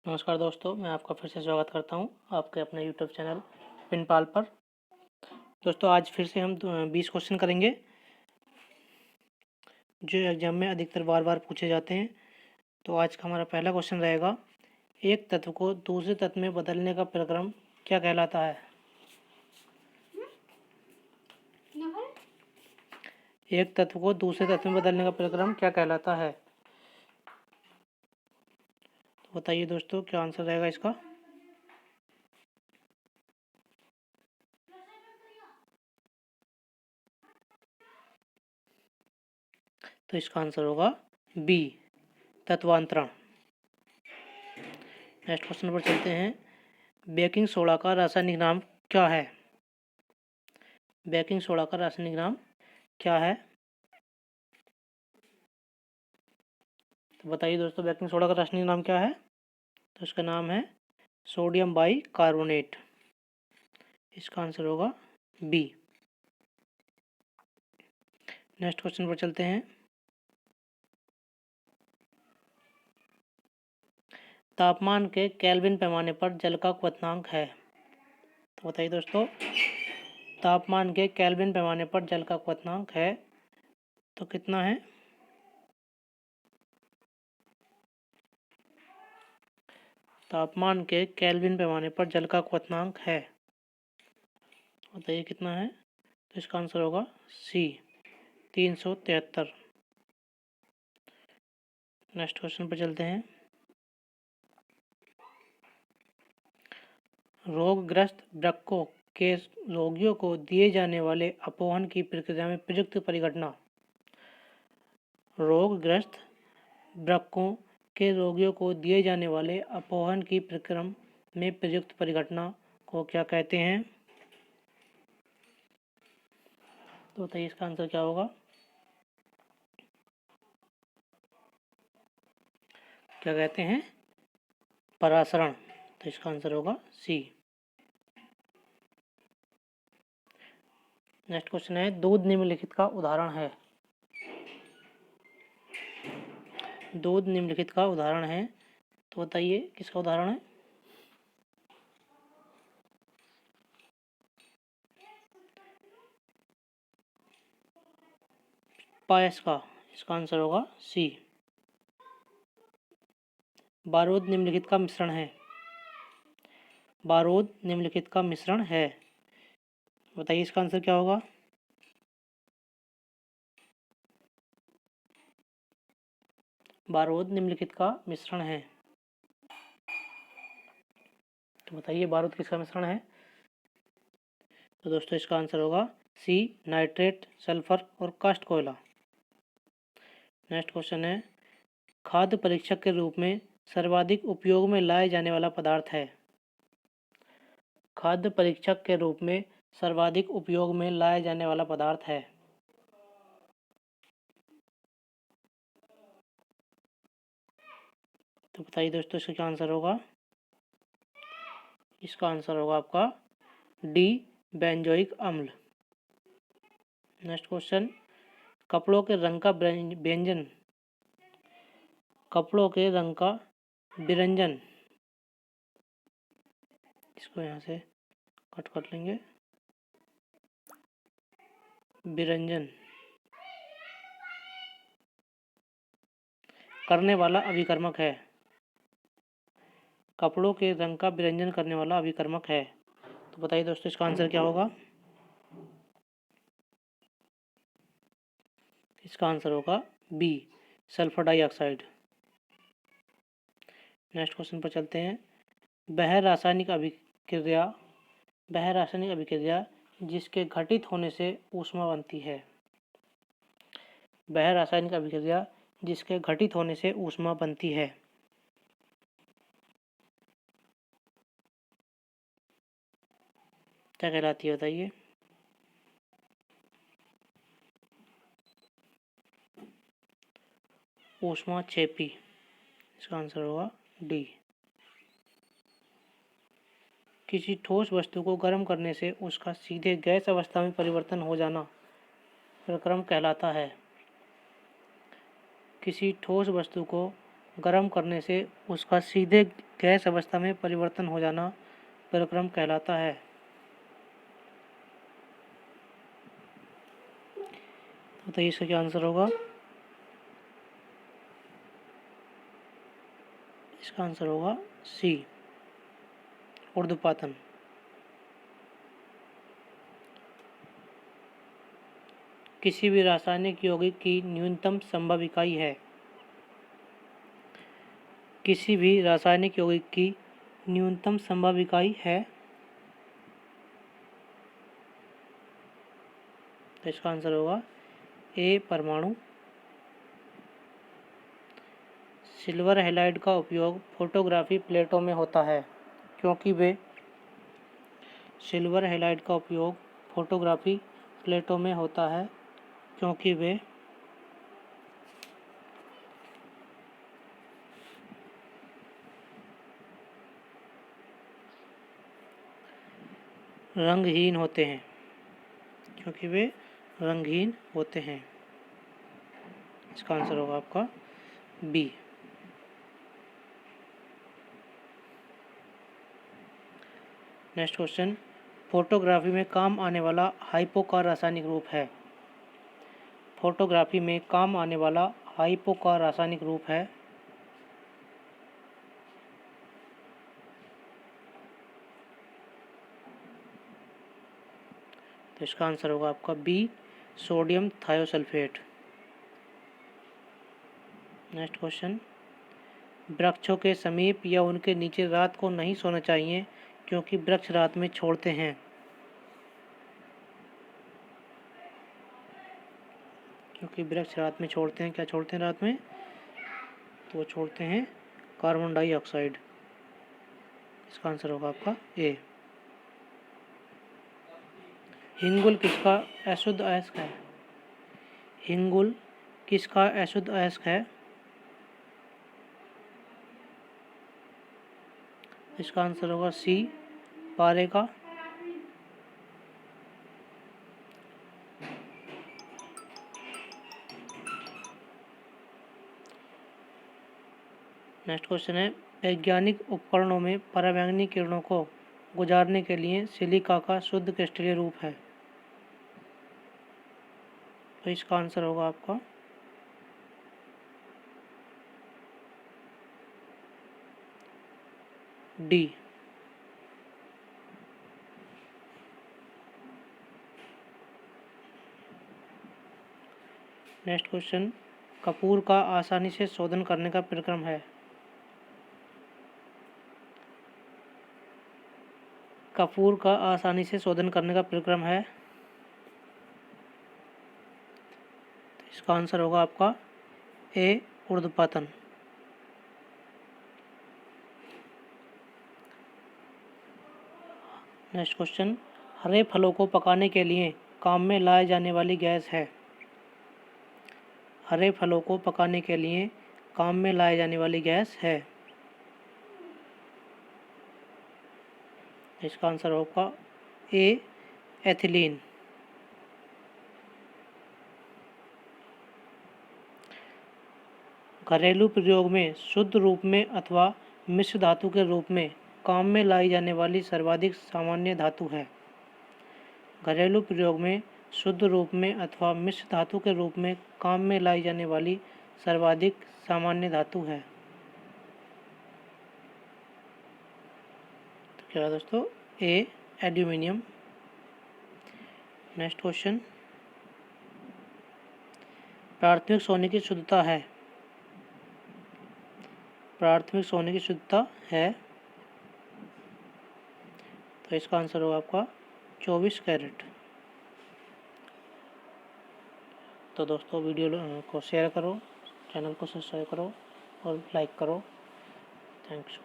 नमस्कार दोस्तों, मैं आपका फिर से स्वागत करता हूं आपके अपने यूट्यूब चैनल पिनपाल पर। दोस्तों आज फिर से हम 20 क्वेश्चन करेंगे जो एग्जाम में अधिकतर बार बार पूछे जाते हैं। तो आज का हमारा पहला क्वेश्चन रहेगा, एक तत्व को दूसरे तत्व में बदलने का प्रक्रम क्या कहलाता है? एक तत्व को दूसरे तत्व में बदलने का प्रक्रम क्या कहलाता है? तो बताइए दोस्तों, क्या आंसर रहेगा इसका? तो इसका आंसर होगा बी, तत्वांतरण। नेक्स्ट क्वेश्चन पर चलते हैं, बेकिंग सोडा का रासायनिक नाम क्या है? बेकिंग सोडा का रासायनिक नाम क्या है? तो बताइए दोस्तों, बेकिंग सोडा का रासायनिक नाम क्या है? तो इसका नाम है सोडियम बाई कार्बोनेट। इसका आंसर होगा बी। नेक्स्ट क्वेश्चन पर चलते हैं, तापमान के केल्विन पैमाने पर जल का क्वथनांक है। तो बताइए दोस्तों, तापमान के केल्विन पैमाने पर जल का क्वथनांक है तो कितना है? तापमान के केल्विन पैमाने पर जल का क्वथनांक है, बताइए कितना है? तो इसका आंसर होगा सी, 373। नेक्स्ट क्वेश्चन पर चलते हैं, रोगग्रस्त वृक्कों के रोगियों को दिए जाने वाले अपोहन की प्रक्रिया में प्रयुक्त परिघटना। रोगग्रस्त वृक्कों के रोगियों को दिए जाने वाले अपोहन की प्रक्रिया में प्रयुक्त परिघटना को क्या कहते हैं? तो बताइए इसका आंसर क्या होगा? क्या कहते हैं? परासरण। तो इसका आंसर होगा सी। नेक्स्ट क्वेश्चन है, दूध निम्नलिखित का उदाहरण है। दूध निम्नलिखित का उदाहरण है, तो बताइए किसका उदाहरण है? पायस का। इसका आंसर होगा सी। बारूद निम्नलिखित का मिश्रण है। बारूद निम्नलिखित का मिश्रण है, बताइए इसका आंसर क्या होगा? बारूद निम्नलिखित का मिश्रण है, तो बताइए बारूद किसका मिश्रण है? तो दोस्तों इसका आंसर होगा सी, नाइट्रेट, सल्फर और कास्ट कोयला। नेक्स्ट क्वेश्चन है, खाद्य परीक्षक के रूप में सर्वाधिक उपयोग में लाए जाने वाला पदार्थ है। खाद्य परीक्षक के रूप में सर्वाधिक उपयोग में लाया जाने वाला पदार्थ है, तो बताइए दोस्तों इसका क्या आंसर होगा? इसका आंसर होगा आपका डी, बेंजोइक अम्ल। नेक्स्ट क्वेश्चन, कपड़ों के रंग का व्यंजन, कपड़ों के रंग का विरंजन, इसको यहाँ से कट कर लेंगे, विरंजन करने वाला अभिकर्मक है। कपड़ों के रंग का विरंजन करने वाला अभिकर्मक है, तो बताइए दोस्तों इसका आंसर क्या होगा? इसका आंसर होगा B, sulphur dioxide. Next question पर चलते हैं, वह रासायनिक अभिक्रिया जिसके घटित होने से ऊष्मा बनती है। वह रासायनिक अभिक्रिया जिसके घटित होने से ऊष्मा बनती है, क्या कहलाती है बताइए? ऊष्माक्षेपी। इसका आंसर होगा डी। किसी ठोस वस्तु को गर्म करने से उसका सीधे गैस अवस्था में परिवर्तन हो जाना प्रक्रम कहलाता है। किसी ठोस वस्तु को गर्म करने से उसका सीधे गैस अवस्था में परिवर्तन हो जाना प्रक्रम कहलाता है। बताइए इसका क्या आंसर होगा। इसका आंसर होगा सी, ऊर्ध्वपातन। किसी भी रासायनिक यौगिक की न्यूनतम संभव इकाई है। किसी भी रासायनिक यौगिक की न्यूनतम संभव इकाई है। तो इसका आंसर होगा ए, परमाणु। सिल्वर हैलाइड का उपयोग फोटोग्राफी प्लेटों में होता है क्योंकि वे सिल्वर हैलाइड का उपयोग फोटोग्राफी प्लेटों में होता है क्योंकि वे रंगहीन होते हैं। क्योंकि वे रंगहीन होते हैं। इसका आंसर होगा आपका बी। नेक्स्ट क्वेश्चन, फोटोग्राफी में काम आने वाला हाइपो का रासायनिक रूप है। फोटोग्राफी में काम आने वाला हाइपो का रासायनिक रूप है। तो इसका आंसर होगा आपका B, sodium thiosulphate. Next question, वृक्षों के समीप या उनके नीचे रात को नहीं सोना चाहिए क्योंकि वृक्ष रात में छोड़ते हैं। क्योंकि वृक्ष रात में छोड़ते हैं, क्या छोड़ते हैं रात में? तो वो छोड़ते हैं कार्बन डाइऑक्साइड। इसका आंसर होगा आपका ए। हिंगुल किसका अशुद्ध अयस्क है? हिंगुल किसका अशुद्ध अयस्क है? इसका आंसर होगा सी, पारे का। नेक्स्ट क्वेश्चन है, वैज्ञानिक उपकरणों में पराबैंगनी किरणों को गुजारने के लिए सिलिका का शुद्ध क्रिस्टलीय रूप है। तो इसका आंसर होगा आपका डी। नेक्स्ट क्वेश्चन, कपूर का आसानी से शोधन करने का प्रक्रम है। कपूर का आसानी से शोधन करने का प्रक्रम है। तो इसका आंसर होगा आपका ए, ऊर्ध्वपातन। नेक्स्ट क्वेश्चन, हरे फलों को पकाने के लिए काम में लाई जाने वाली गैस है। हरे फलों को पकाने के लिए काम में लाई जाने वाली गैस है। इसका आंसर होगा ए, एथिलीन। घरेलू प्रयोग में शुद्ध रूप में अथवा मिश्र धातु के रूप में काम में लाई जाने वाली सर्वाधिक सामान्य धातु है। घरेलू प्रयोग में शुद्ध रूप में अथवा मिश्र धातु के रूप में काम में लाई जाने वाली सर्वाधिक सामान्य धातु है। तो क्या है दोस्तों? ए, एल्यूमिनियम। नेक्स्ट क्वेश्चन, प्राथमिक सोने की शुद्धता है। प्राथमिक सोने की शुद्धता है। तो इसका आंसर होगा आपका 24 कैरेट। तो दोस्तों वीडियो को शेयर करो, चैनल को सब्सक्राइब करो और लाइक करो। थैंक्स।